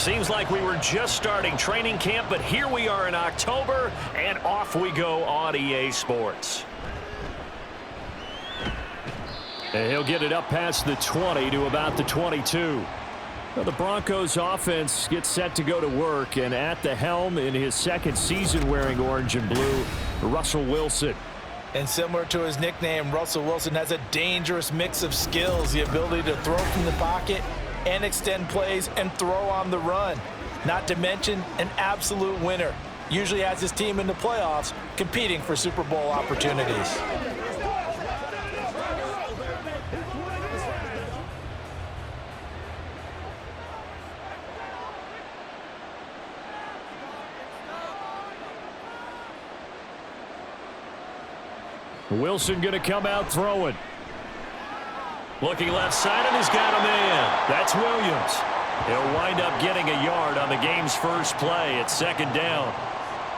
Seems like we were just starting training camp, but here we are in October, and off we go on EA Sports. And he'll get it up past the 20 to about the 22. Well, the Broncos offense gets set to go to work, and at the helm in his second season wearing orange and blue, Russell Wilson. And similar to his nickname, Russell Wilson has a dangerous mix of skills, the ability to throw from the pocket and extend plays and throw on the run. Not to mention an absolute winner. Usually has his team in the playoffs competing for Super Bowl opportunities. Wilson going to come out throwing. Looking left side, and he's got a man. That's Williams. He'll wind up getting a yard on the game's first play at second down.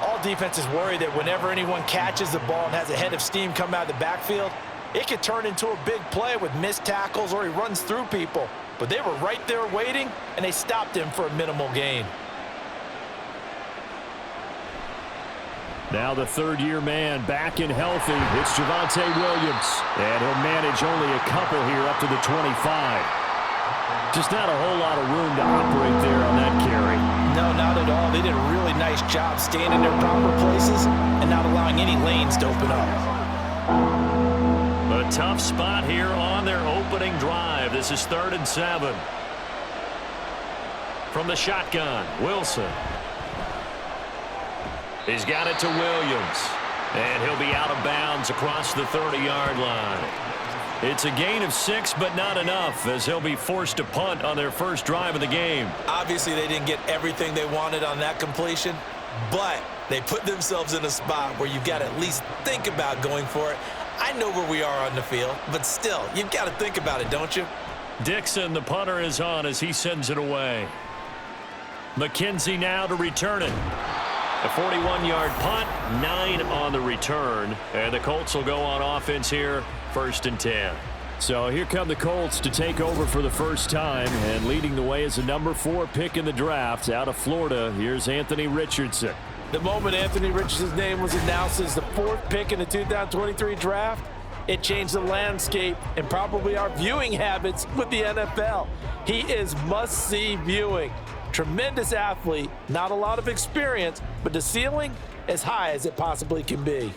All defenses worry that whenever anyone catches the ball and has a head of steam come out of the backfield, it could turn into a big play with missed tackles or he runs through people. But they were right there waiting, and they stopped him for a minimal gain. Now the third-year man back and healthy. It's Javonte Williams. And he'll manage only a couple here up to the 25. Just not a whole lot of room to operate there on that carry. No, not at all. They did a really nice job staying in their proper places and not allowing any lanes to open up. A tough spot here on their opening drive. This is 3rd and 7. From the shotgun, Wilson. He's got it to Williams. And he'll be out of bounds across the 30-yard line. It's a gain of 6, but not enough, as he'll be forced to punt on their first drive of the game. Obviously, they didn't get everything they wanted on that completion, but they put themselves in a spot where you've got to at least think about going for it. I know where we are on the field, but still, you've got to think about it, don't you? Dixon, the punter, is on as he sends it away. McKenzie now to return it. A 41-yard punt, 9 on the return. And the Colts will go on offense here, 1st and 10. So here come the Colts to take over for the first time. And leading the way is a number 4 pick in the draft out of Florida. Here's Anthony Richardson. The moment Anthony Richardson's name was announced as the 4th pick in the 2023 draft, it changed the landscape and probably our viewing habits with the NFL. He is must-see viewing. Tremendous athlete, not a lot of experience, but the ceiling as high as it possibly can be.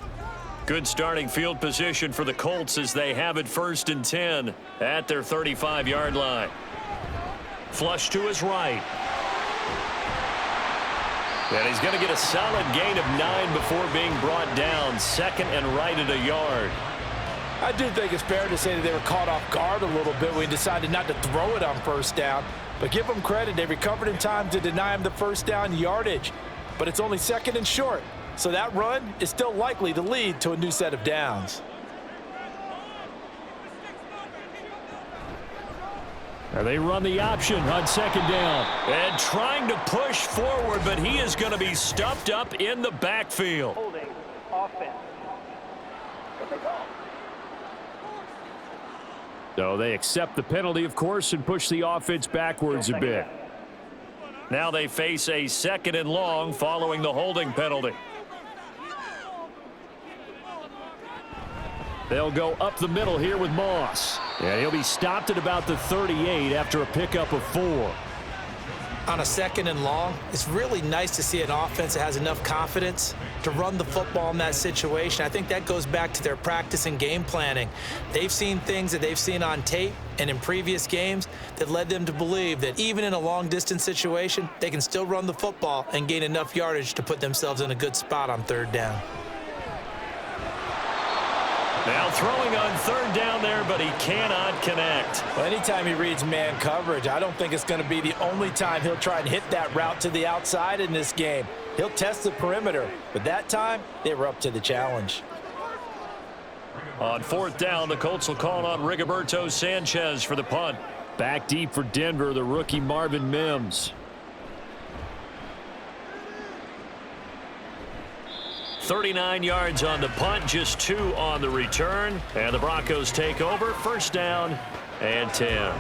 Good starting field position for the Colts as they have it 1st and 10 at their 35-yard line. Flush to his right. And he's going to get a solid gain of 9 before being brought down. 2nd and right at a yard. I do think it's fair to say that they were caught off guard a little bit when he decided not to throw it on first down. But give them credit, they recovered in time to deny him the first down yardage. But it's only 2nd and short, so that run is still likely to lead to a new set of downs. And they run the option on 2nd down. And trying to push forward, but he is going to be stuffed up in the backfield. Holding offense. So they accept the penalty, of course, and push the offense backwards a bit. Now they face a 2nd and long following the holding penalty. They'll go up the middle here with Moss. And he'll be stopped at about the 38 after a pickup of 4. On a 2nd and long, it's really nice to see an offense that has enough confidence to run the football in that situation. I think that goes back to their practice and game planning. They've seen things that they've seen on tape and in previous games that led them to believe that even in a long-distance situation, they can still run the football and gain enough yardage to put themselves in a good spot on 3rd down. Now throwing on 3rd down there, but he cannot connect. Well, anytime he reads man coverage, I don't think it's going to be the only time he'll try and hit that route to the outside in this game. He'll test the perimeter, but that time they were up to the challenge. On 4th down, the Colts will call on Rigoberto Sanchez for the punt. Back deep for Denver, the rookie Marvin Mims. 39 yards on the punt, just 2 on the return. And the Broncos take over, 1st down and 10.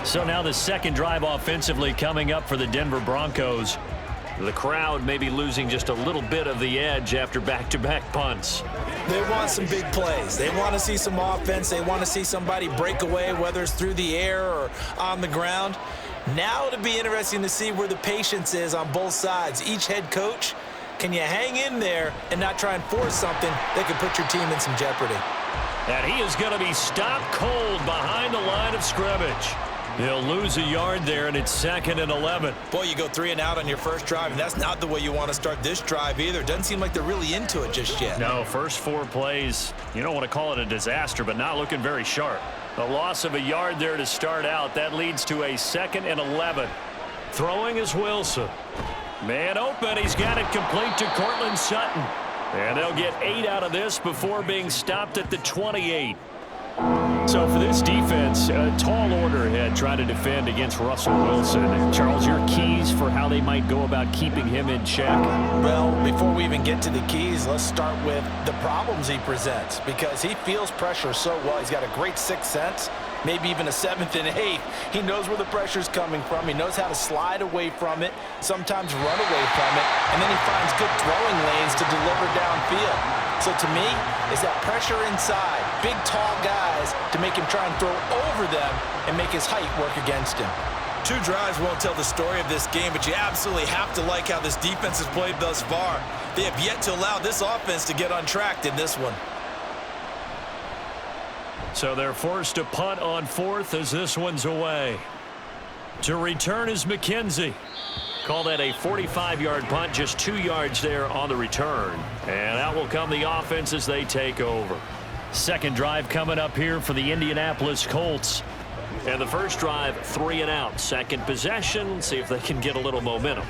So now the second drive offensively coming up for the Denver Broncos. The crowd may be losing just a little bit of the edge after back-to-back punts. They want some big plays. They want to see some offense. They want to see somebody break away, whether it's through the air or on the ground. Now it'll be interesting to see where the patience is on both sides. Each head coach, can you hang in there and not try and force something that could put your team in some jeopardy? And he is going to be stopped cold behind the line of scrimmage. He'll lose a yard there, and it's 2nd and 11. Boy, you go 3 and out on your first drive, and that's not the way you want to start this drive either. Doesn't seem like they're really into it just yet. No, first 4 plays, you don't want to call it a disaster, but not looking very sharp. A loss of a yard there to start out. That leads to a 2nd and 11. Throwing is Wilson. Man open. He's got it complete to Cortland Sutton. And they'll get 8 out of this before being stopped at the 28. So for this defense, a tall order ahead trying to defend against Russell Wilson. Charles, your keys for how they might go about keeping him in check? Well, before we even get to the keys, let's start with the problems he presents, because he feels pressure so well. He's got a great sixth sense, maybe even a 7th and 8th. He knows where the pressure's coming from. He knows how to slide away from it, sometimes run away from it, and then he finds good throwing lanes to deliver downfield. So to me, is that pressure inside, big, tall guys to make him try and throw over them and make his height work against him. 2 drives won't tell the story of this game, but you absolutely have to like how this defense has played thus far. They have yet to allow this offense to get untracked in this one. So they're forced to punt on 4th as this one's away. To return is McKenzie. Call that a 45-yard punt, just 2 yards there on the return. And out will come the offense as they take over. Second drive coming up here for the Indianapolis Colts. And the first drive, 3 and out. Second possession, see if they can get a little momentum.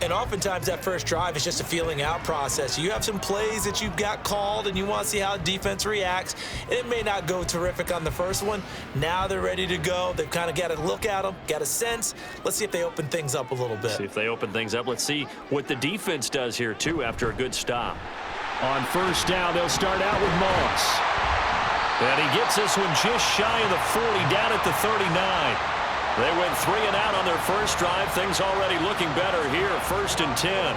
And oftentimes that first drive is just a feeling out process. You have some plays that you've got called and you want to see how defense reacts. It may not go terrific on the first one. Now they're ready to go. They've kind of got to look at them, got a sense. Let's see if they open things up a little bit. See if they open things up. Let's see what the defense does here, too, after a good stop. On first down, they'll start out with Moss. And he gets this one just shy of the 40, down at the 39. They went 3 and out on their first drive. Things already looking better here. 1st and 10.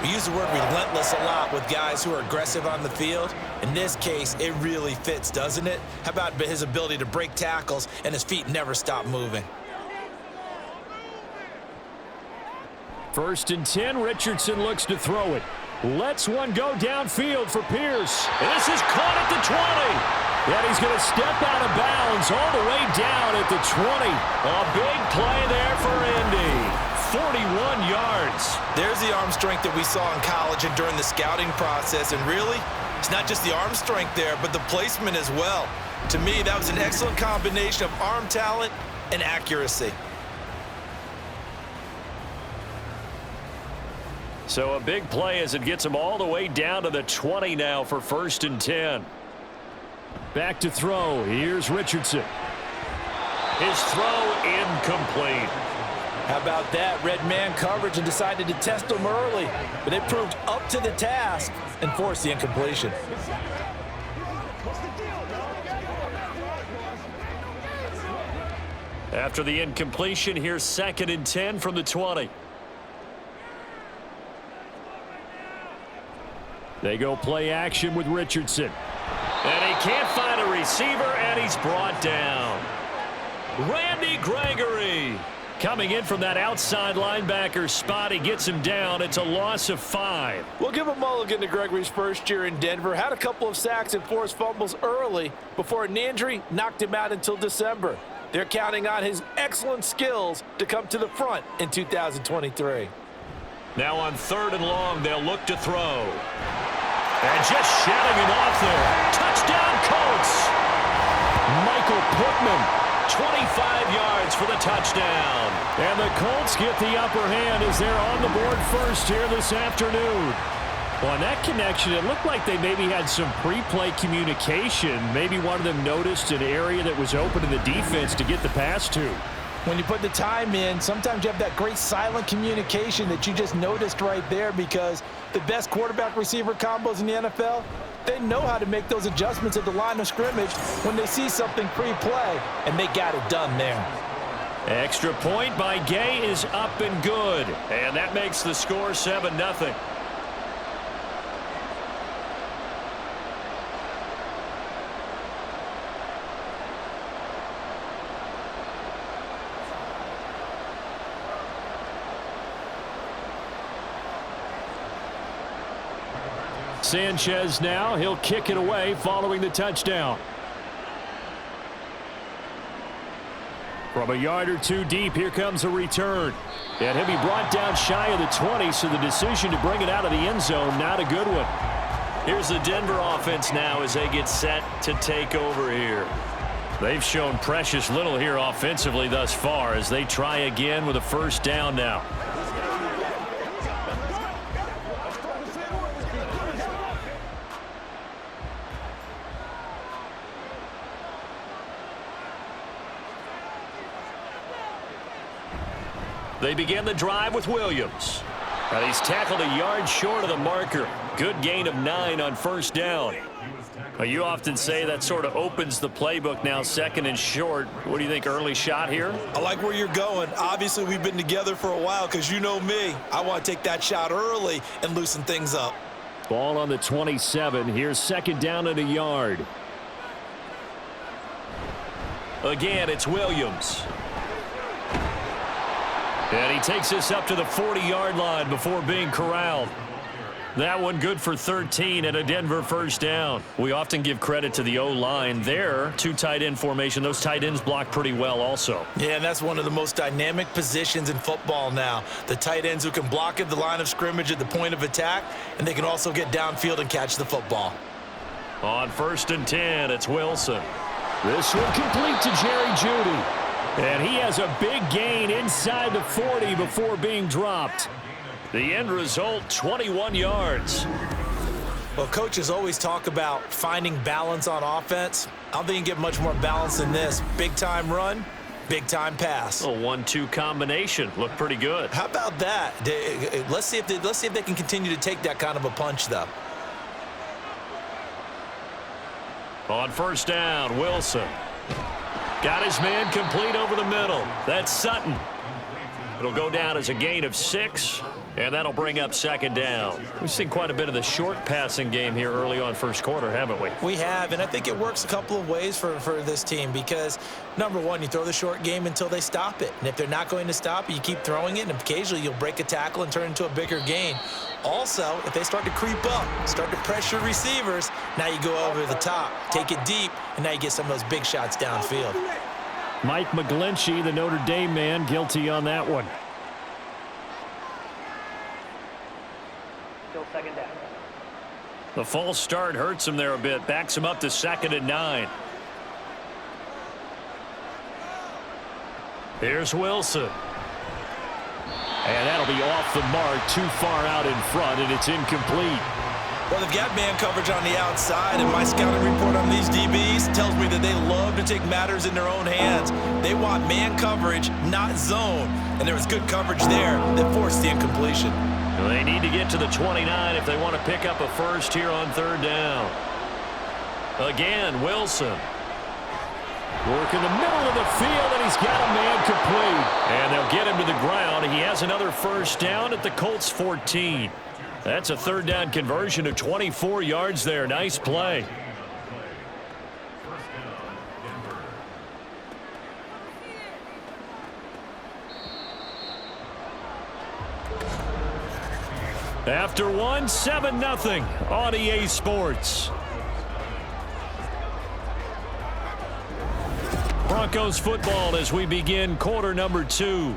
We use the word relentless a lot with guys who are aggressive on the field. In this case, it really fits, doesn't it? How about his ability to break tackles and his feet never stop moving? 1st and 10. Richardson looks to throw it. Lets one go downfield for Pierce. And this is caught at the 20. And he's going to step out of bounds all the way down at the 20. A big play there for Indy. 41 yards. There's the arm strength that we saw in college and during the scouting process. And really, it's not just the arm strength there, but the placement as well. To me, that was an excellent combination of arm talent and accuracy. So a big play as it gets him all the way down to the 20 now for 1st and 10. Back to throw. Here's Richardson. His throw incomplete. How about that? Red man coverage and decided to test him early. But it proved up to the task and forced the incompletion. After the incompletion, here's 2nd and 10 from the 20. They go play action with Richardson. And he can't find a receiver, and he's brought down. Randy Gregory coming in from that outside linebacker spot. He gets him down. It's a loss of 5. We'll give a mulligan to Gregory's first year in Denver. Had a couple of sacks and forced fumbles early before a knee injury knocked him out until December. They're counting on his excellent skills to come to the front in 2023. Now on 3rd and long, they'll look to throw. And just shutting him off there. Touchdown, Colts. Michael Pittman, 25 yards for the touchdown. And the Colts get the upper hand as they're on the board first here this afternoon. Well, on that connection, it looked like they maybe had some pre-play communication. Maybe one of them noticed an area that was open to the defense to get the pass to. When you put the time in, sometimes you have that great silent communication that you just noticed right there, because the best quarterback-receiver combos in the NFL, they know how to make those adjustments at the line of scrimmage when they see something pre-play, and they got it done there. Extra point by Gay is up and good. And that makes the score 7-0. Sanchez now, he'll kick it away following the touchdown. From a yard or two deep, here comes a return. And he'll be brought down shy of the 20, so the decision to bring it out of the end zone, not a good one. Here's the Denver offense now as they get set to take over here. They've shown precious little here offensively thus far as they try again with a first down now. They begin the drive with Williams. And he's tackled a yard short of the marker. Good gain of 9 on first down. Well, you often say that sort of opens the playbook now, second and short. What do you think, early shot here? I like where you're going. Obviously, we've been together for a while because you know me. I want to take that shot early and loosen things up. Ball on the 27. Here's second down and a yard. Again, it's Williams. And he takes this up to the 40-yard line before being corralled. That one good for 13 and a Denver first down. We often give credit to the O-line there. 2 tight end formation. Those tight ends block pretty well also. Yeah, and that's one of the most dynamic positions in football now. The tight ends who can block at the line of scrimmage at the point of attack, and they can also get downfield and catch the football. On first and 10, it's Wilson. This one complete to Jerry Jeudy. And he has a big gain inside the 40 before being dropped. The end result, 21 yards. Well, coaches always talk about finding balance on offense. I don't think you can get much more balance than this. Big-time run, big-time pass. A 1-2 combination. Looked pretty good. How about that? Let's see if they can continue to take that kind of a punch, though. On first down, Wilson. Got his man complete over the middle. That's Sutton. It'll go down as a gain of 6, and that'll bring up second down. We've seen quite a bit of the short passing game here early on first quarter, haven't we? We have, and I think it works a couple of ways for this team because, number one, you throw the short game until they stop it. And if they're not going to stop it, you keep throwing it, and occasionally you'll break a tackle and turn it into a bigger gain. Also, if they start to creep up, start to pressure receivers, now you go over the top, take it deep, and now you get some of those big shots downfield. Mike McGlinchey, the Notre Dame man, guilty on that one. Still second down. The false start hurts him there a bit. Backs him up to second and 9. Here's Wilson. And that'll be off the mark, too far out in front, and it's incomplete. Well, they've got man coverage on the outside, and my scouting report on these DBs tells me that they love to take matters in their own hands. They want man coverage, not zone. And there was good coverage there that forced the incompletion. Well, they need to get to the 29 if they want to pick up a first here on third down. Again, Wilson. Work in the middle of the field, and he's got a man complete. And they'll get him to the ground. He has another first down at the Colts 14. That's a third down conversion of 24 yards there. Nice play. After one, 7-0 on EA Sports. Broncos football as we begin quarter number 2.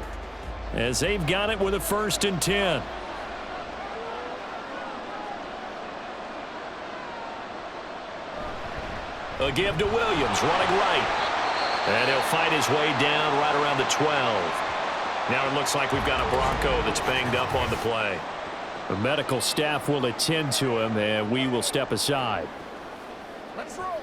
As they've got it with a first and 10. A give to Williams, running right. And he'll fight his way down right around the 12. Now it looks like we've got a Bronco that's banged up on the play. The medical staff will attend to him, and we will step aside. Let's roll.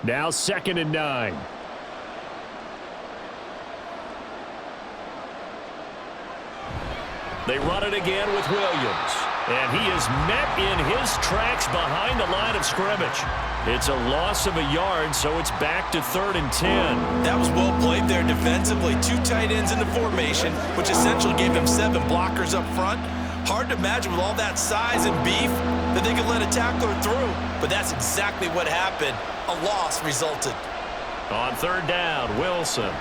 Now 2nd and 9. They run it again with Williams. And he is met in his tracks behind the line of scrimmage. It's a loss of a yard, so it's back to 3rd and 10. That was well played there defensively. 2 tight ends in the formation, which essentially gave him 7 blockers up front. Hard to imagine with all that size and beef that they could let a tackler through. But that's exactly what happened. A loss resulted. On 3rd down, Wilson.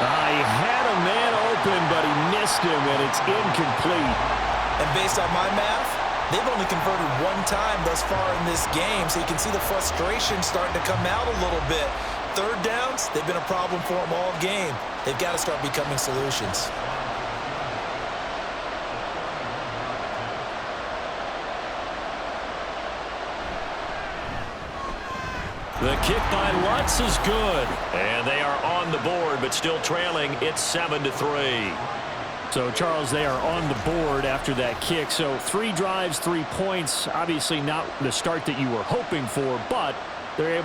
He had a man open, but he missed him, and it's incomplete. And based on my math, they've only converted 1 time thus far in this game, so you can see the frustration starting to come out a little bit. 3rd downs, they've been a problem for them all game. They've got to start becoming solutions. The kick by Lutz is good. And they are on the board, but still trailing. It's 7-3. So, Charles, they are on the board after that kick. So 3 drives, 3 points. Obviously not the start that you were hoping for, but they're able